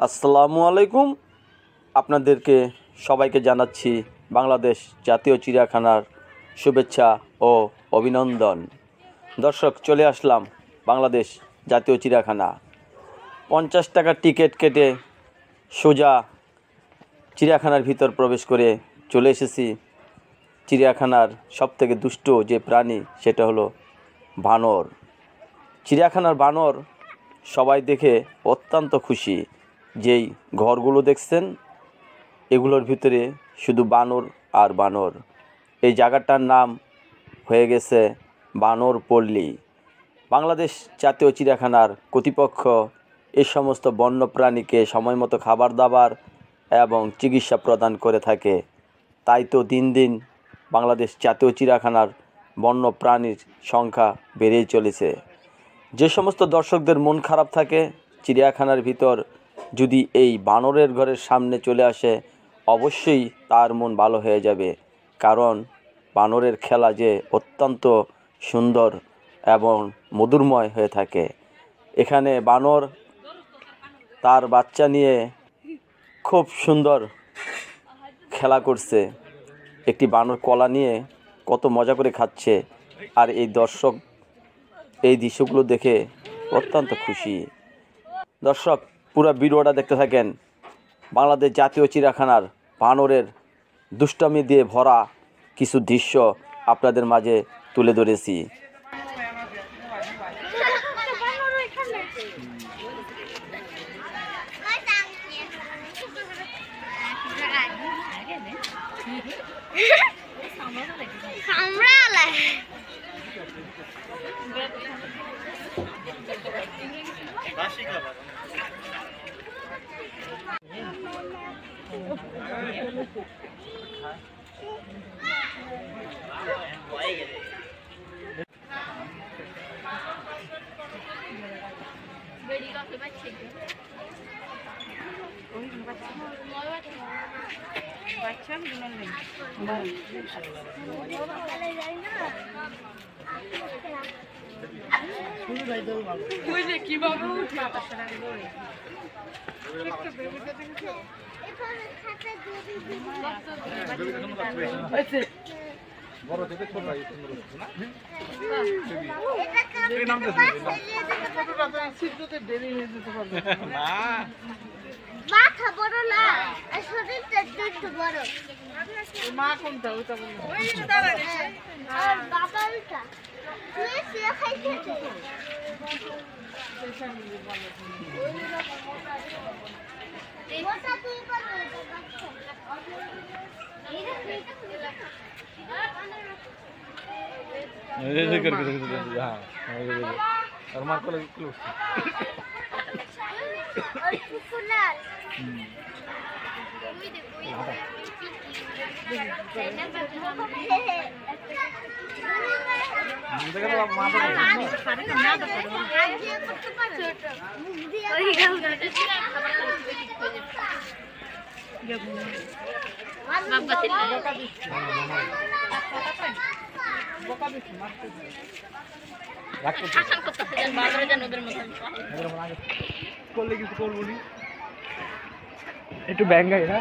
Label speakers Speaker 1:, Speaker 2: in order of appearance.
Speaker 1: আসসালামু আলাইকুম। আপনাদেরকে সবাইকে জানাচ্ছি বাংলাদেশ জাতীয় চিড়িয়াখানার শুভেচ্ছা ও অভিনন্দন। দর্শক, চলে আসলাম বাংলাদেশ জাতীয় চিড়িয়াখানা। 50 টাকার টিকিট কেটে সোজা চিড়িয়াখানার ভিতর প্রবেশ করে চলে এসেছি। চিড়িয়াখানার সবথেকে দুষ্ট যে প্রাণী সেটা হলো বানর। চিড়িয়াখানার বানর সবাই দেখে অত্যন্ত খুশি। যেই ঘরগুলো দেখছেন এগুলোর ভিতরে শুধু বানর আর বানর। এই জায়গাটার নাম হয়ে গেছে বানর পল্লী। বাংলাদেশ জাতীয় চিড়িয়াখানার কর্তৃপক্ষ এই সমস্ত বন্যপ্রাণীকে সময় মতো খাবার দাবার এবং চিকিৎসা প্রদান করে থাকে। তাই তো দিন দিন বাংলাদেশ জাতীয় চিড়িয়াখানার বন্যপ্রাণীর সংখ্যা বেড়েই চলেছে। যে সমস্ত দর্শকদের মন খারাপ থাকে, চিড়িয়াখানার ভিতর যদি এই বানরের ঘরের সামনে চলে আসে অবশ্যই তার মন ভালো হয়ে যাবে। কারণ বানরের খেলা যে অত্যন্ত সুন্দর এবং মধুরময় হয়ে থাকে। এখানে বানর তার বাচ্চা নিয়ে খুব সুন্দর খেলা করছে। একটি বানর কলা নিয়ে কত মজা করে খাচ্ছে, আর এই দর্শক এই দৃশ্যগুলো দেখে অত্যন্ত খুশি। দর্শক, পুরো ভিডিওটা দেখতে থাকেন। বাংলাদেশ জাতীয় চিড়িয়াখানার বানরের দুষ্টামি দিয়ে ভরা কিছু দৃশ্য আপনাদের মাঝে তুলে ধরেছি।
Speaker 2: মাথা বড় না, শরীরটা একটু বড়। মা কোনটা? ওটা বলো। ওইটা দাঁড়ালে আর বাবা ওইটা। তুই সিয়া খাইছিস? ওটা তুই করবে।
Speaker 3: ये करके हाँ और मार को लगे क्लोज
Speaker 2: और कुकुनार
Speaker 3: একটু ব্যাঙ্গাই না